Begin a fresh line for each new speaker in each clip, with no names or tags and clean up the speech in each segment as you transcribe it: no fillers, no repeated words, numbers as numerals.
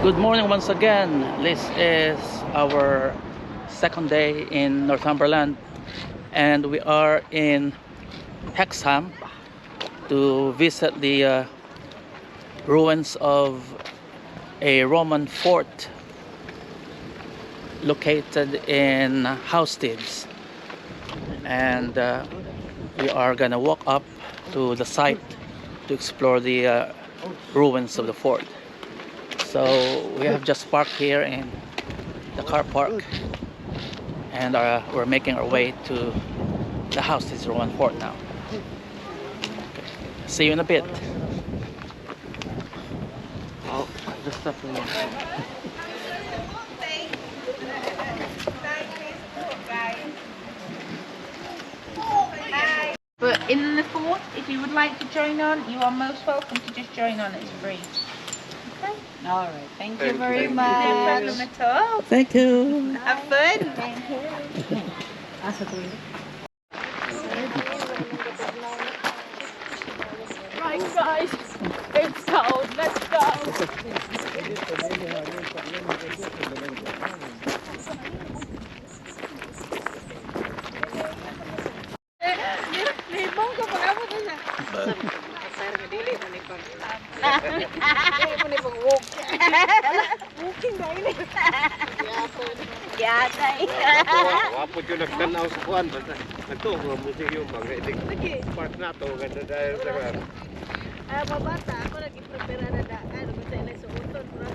Good morning once again. This is our second day in Northumberland, and we are in Hexham to visit the ruins of a Roman fort located in Housesteads, and we are gonna walk up to the site to explore the ruins of the fort. So we have just parked here in the car park, and we're making our way to the Housesteads Roman Fort now. See you in a bit. Oh, just stop for a minute.
But in the fort, if you would like to join on, you are most welcome to just join on. It's free. Okay. All right. Thank you very much. No problem at all.
Thank you.
Have fun. Thank you. Right, guys. It's cold. Let's go.
Wapo yung nagtanaw sa kuwan, basta nagtuho mo siya yung mga park na to, ganda dahil sa kuwan.
Mabata, ako nag-prepare na daan, basta ilay suuton, bro.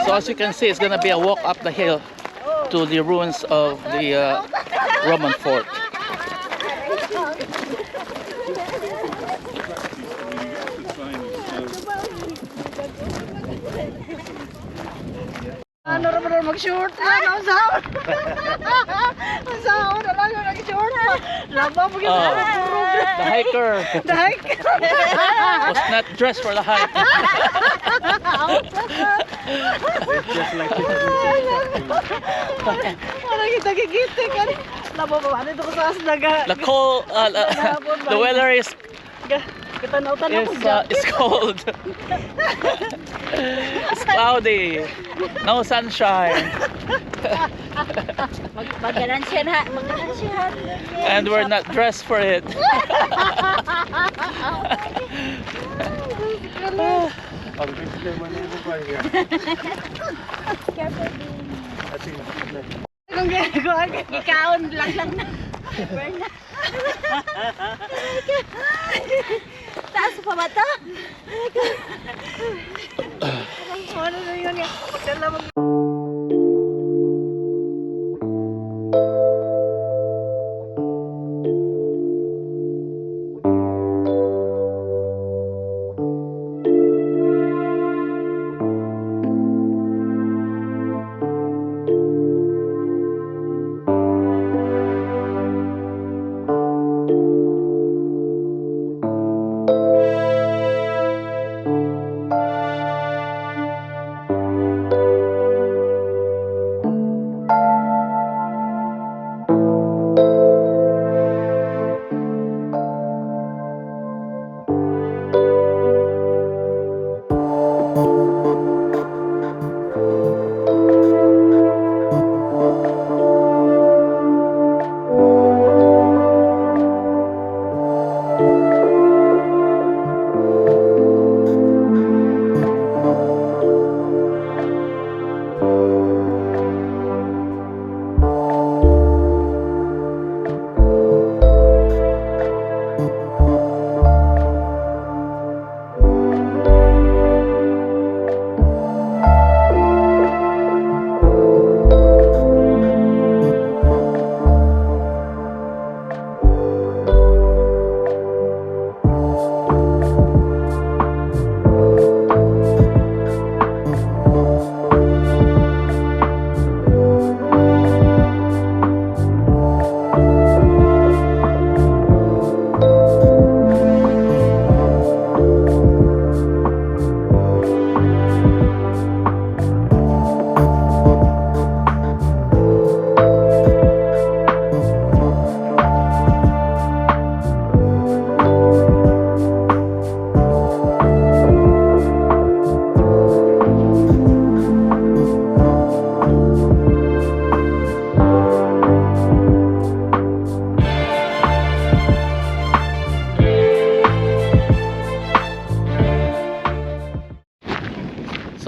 So as you can see, it's gonna be a walk up the hill to the ruins of the Roman fort.
Ano naman mag-short na? Ang sahod! Ang sahod! Alam mo, nag-short na! Laba mo yung
The hiker
The hike!
was not dressed for the hike.
Just like
Ano kita gigiti ka? Laba mo, ano ito ko sa asdaga?
The weather is
Katanaw-tanaw ko
it's cold. It's cloudy. No sunshine.
Maganan siya ha. Maganan siya.
And we're not dressed for it.
pag-display mo na yung buhay niya.
Kung ginagawa, ikaon lang na. Taas pa ba ito? Ano na yun yan? Magdala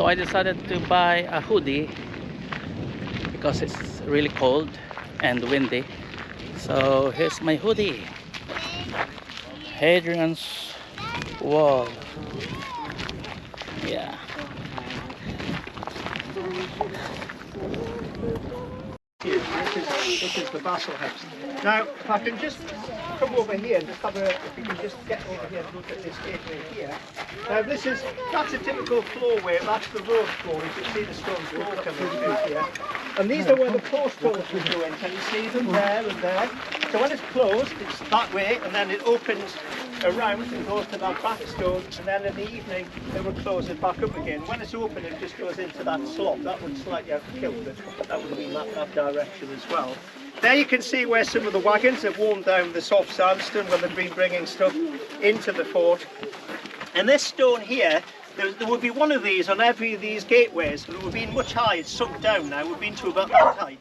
So I decided to buy a hoodie because it's really cold and windy. So here's my hoodie. Hadrian's wall. Yeah.
This is the Basel house. Now, if I can just come over here and just have a, if you can just get over here and look at this gateway here. Now, that's a typical floorway. That's the road floor. You can see the stone floor coming through here. And these are where the post holes will go in. Can you see them there and there? So when it's closed, it's that way, and then it opens around and goes to that back stone, and then in the evening it will close it back up again. When it's open, it just goes into that slot. That would slightly out kilter. That would be that direction as well. There you can see where some of the wagons have worn down the soft sandstone when they've been bringing stuff into the fort. And this stone here, there would be one of these on every of these gateways. It would have been much higher. It's sunk down now. We've been to about that height.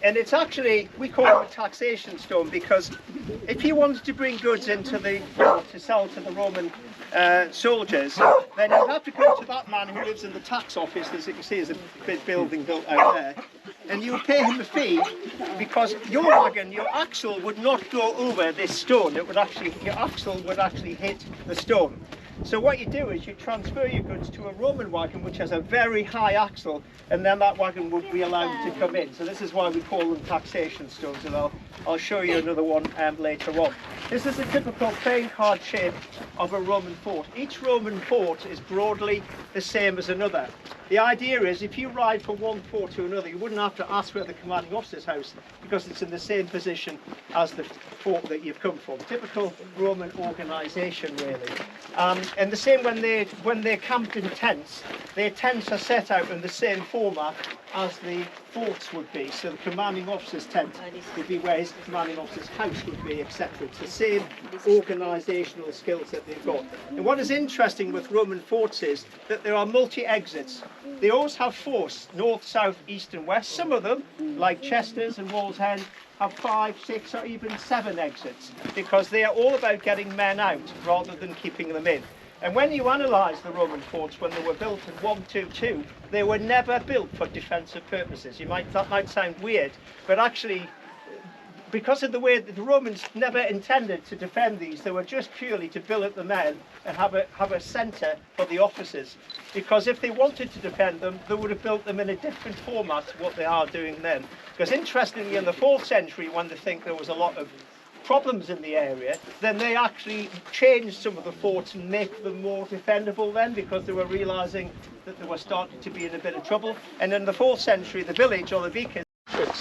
And it's actually, we call it a taxation stone, because if you wanted to bring goods into the fort to sell to the Roman soldiers, then you'd have to go to that man who lives in the tax office. As you can see, there's a big building built out there. And you would pay him a fee, because your wagon, your axle would not go over this stone. It would actually, your axle would actually hit the stone. So what you do is you transfer your goods to a Roman wagon which has a very high axle, and then that wagon will be allowed to come in. So this is why we call them taxation stones, and I'll show you another one later on. This is a typical playing card shape of a Roman fort. Each Roman fort is broadly the same as another. The idea is if you ride from one fort to another, you wouldn't have to ask for the commanding officer's house because it's in the same position as the fort that you've come from. Typical Roman organisation, really. And the same when they're camped in tents. Their tents are set out in the same format as the forts would be. So the commanding officer's tent would be where his commanding officer's house would be, etc. It's the same organisational skills that they've got. And what is interesting with Roman forts is that there are multi-exits. They always have force, north, south, east and west. Some of them, like Chester's and Wall's End, have 5, 6 or even 7 exits, because they are all about getting men out rather than keeping them in. And when you analyse the Roman forts when they were built in 122, they were never built for defensive purposes. That might sound weird, but actually, because of the way that the Romans never intended to defend these, they were just purely to billet the men and have a centre for the officers. Because if they wanted to defend them, they would have built them in a different format to what they are doing then. Because interestingly, in the 4th century, when they think there was a lot of problems in the area, then they actually changed some of the forts and make them more defendable then, because they were realising that they were starting to be in a bit of trouble. And in the 4th century, the village or the beacon.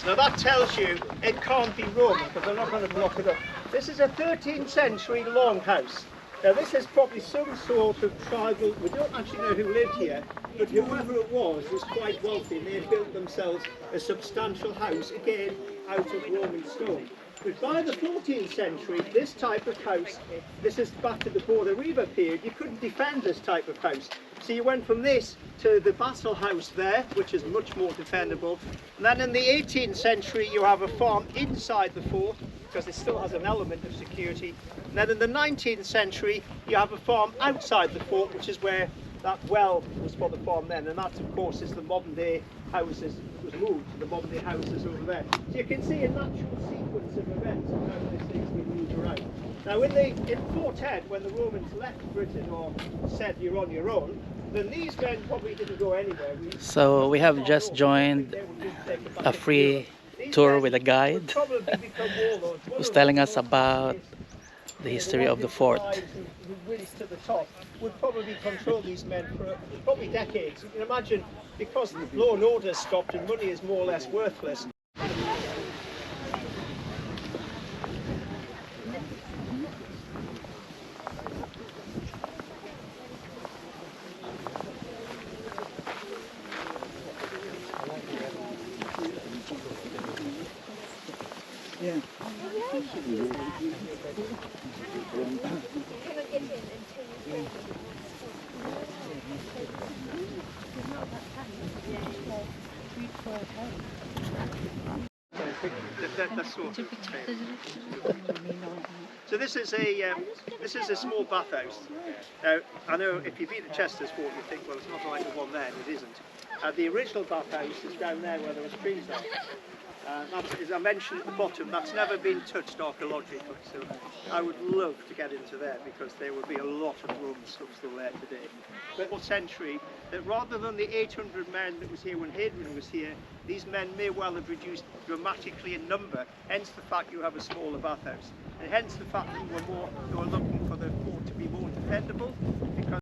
Now that tells you it can't be Roman, because they're not going to block it up. This is a 13th century longhouse. Now this is probably some sort of tribal, we don't actually know who lived here, but whoever it was quite wealthy, and they had built themselves a substantial house, again out of Roman stone. But by the 14th century, this type of house, this is back to the Border Reaver period, you couldn't defend this type of house. So you went from this to the Basel house there, which is much more defendable. And then in the 18th century, you have a farm inside the fort, because it still has an element of security. And then in the 19th century, you have a farm outside the fort, which is where that well was for the farm then. And that, of course, is the modern day houses, was moved to the modern day houses over there. So you can see a natural sequence of events of how this thing's been moved around. Now in Fort Head, when the Romans left Britain or said you're on your own, then these men probably didn't go anywhere.
So we have just joined a free tour with a guide who's telling us about the history of the fort.
To the top would probably control these men for probably decades. You can imagine, because the law and order stopped and money is more or less worthless. Yeah. That's So this is a small bathhouse. Now I know if you've been at Chester's Fort, you think, well, it's not like the one there. It isn't. The original bathhouse is down there where there was trees there. That's, as I mentioned at the bottom, that's never been touched archaeologically, so I would love to get into there because there would be a lot of Roman stuff still there today. But in the century, that rather than the 800 men that was here when Hadrian was here, these men may well have reduced dramatically in number, hence the fact you have a smaller bathhouse. And hence the fact that they were looking for the fort to be more defendable, because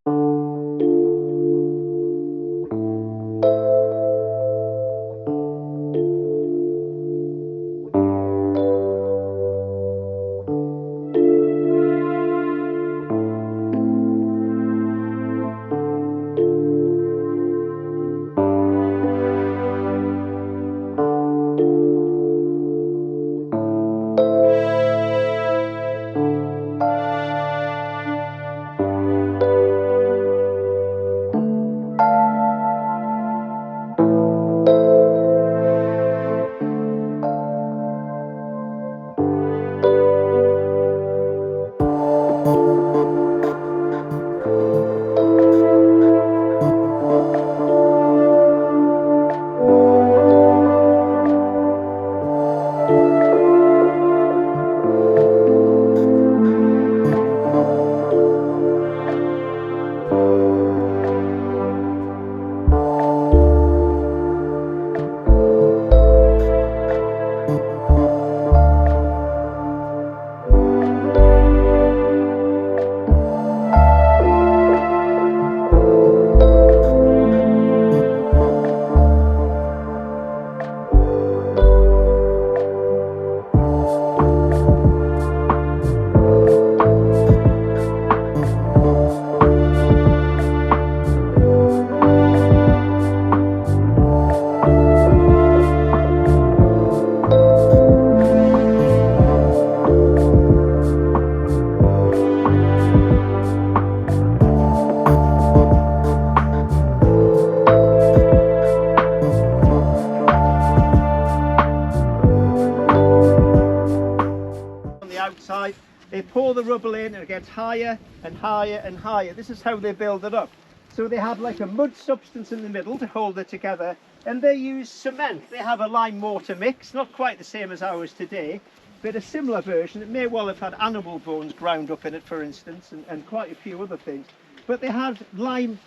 they pour the rubble in and it gets higher and higher and higher. This is how they build it up. So they have like a mud substance in the middle to hold it together, and they use cement. They have a lime mortar mix, not quite the same as ours today, but a similar version. It may well have had animal bones ground up in it, for instance, and quite a few other things. But they had lime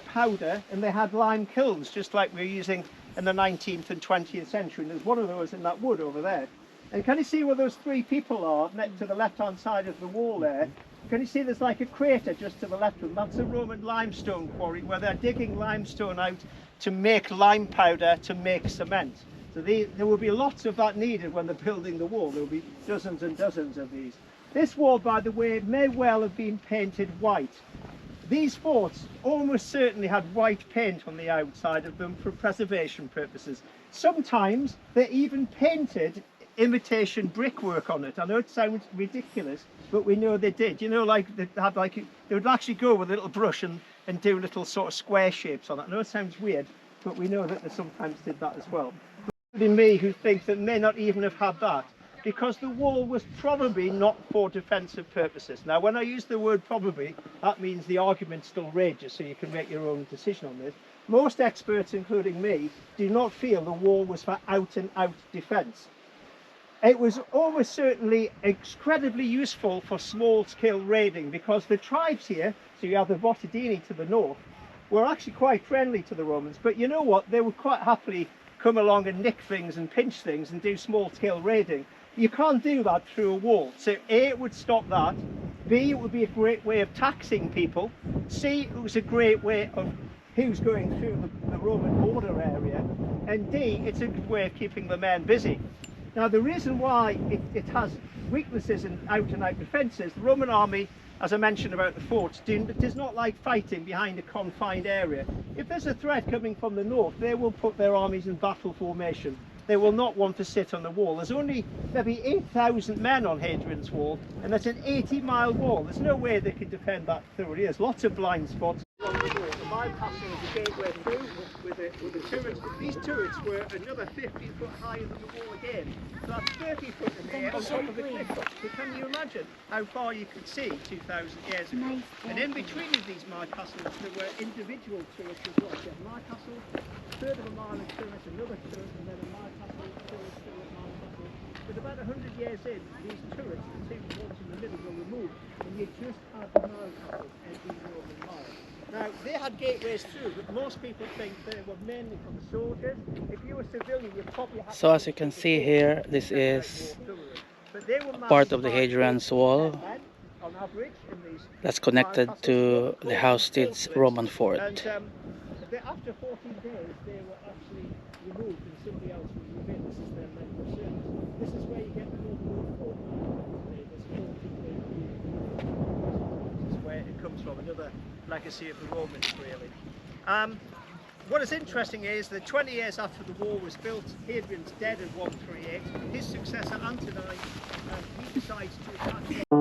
powder, and they had lime kilns, just like we're using in the 19th and 20th century. And there's one of those in that wood over there. And can you see where those three people are next to the left-hand side of the wall there? Can you see there's like a crater just to the left of them? That's a Roman limestone quarry where they're digging limestone out to make lime powder to make cement. So there will be lots of that needed when they're building the wall. There will be dozens and dozens of these. This wall, by the way, may well have been painted white. These forts almost certainly had white paint on the outside of them for preservation purposes. Sometimes they even painted imitation brickwork on it. I know it sounds ridiculous, but we know they did. You know, like they would actually go with a little brush and do little sort of square shapes on it. I know it sounds weird, but we know that they sometimes did that as well. Including me, who thinks that may not even have had that, because the wall was probably not for defensive purposes. Now, when I use the word probably, that means the argument still rages, so you can make your own decision on this. Most experts, including me, do not feel the wall was for out-and-out defence. It was almost certainly incredibly useful for small-scale raiding, because the tribes here, so you have the Votadini to the north, were actually quite friendly to the Romans. But you know what? They would quite happily come along and nick things and pinch things and do small-scale raiding. You can't do that through a wall. So A, it would stop that. B, it would be a great way of taxing people. C, it was a great way of who's going through the Roman border area. And D, it's a good way of keeping the men busy. Now, the reason why it has weaknesses in out-and-out defences, the Roman army, as I mentioned about the forts, does not like fighting behind a confined area. If there's a threat coming from the north, they will put their armies in battle formation. They will not want to sit on the wall. There's only maybe 8,000 men on Hadrian's wall, and that's an 80-mile wall. There's no way they could defend that thoroughly. There's lots of blind spots. my castle is a gateway through with the turrets. These turrets were another 15 foot higher than the wall again. So that's 30 foot in the air on top of the cliff. So can you imagine how far you could see 2,000 years ago? And in between these my castles there were individual turrets as well. You have my castle, a third of a mile of turret, another turret, and then a my castle, turret, my castle. But about 100 years in, these turrets, the two ones in the middle, were removed, and you just had the mile castles every Roman mile. Now, they had gateways through, but most people think they were mainly for the soldiers. If you were civilian, you probably had
So as you can see here, this is part of the Hadrian's wall
on average in these
that's connected to the Housesteads Roman Fort.
and after 14 days, they were actually removed and somebody else will move in. This is their length of service. This is where you get the Northumberland Fort. This is where it comes from, another legacy of the Romans, really. What is interesting is that 20 years after the wall was built, Hadrian's dead in 138. His successor, Antonine, he decides to attack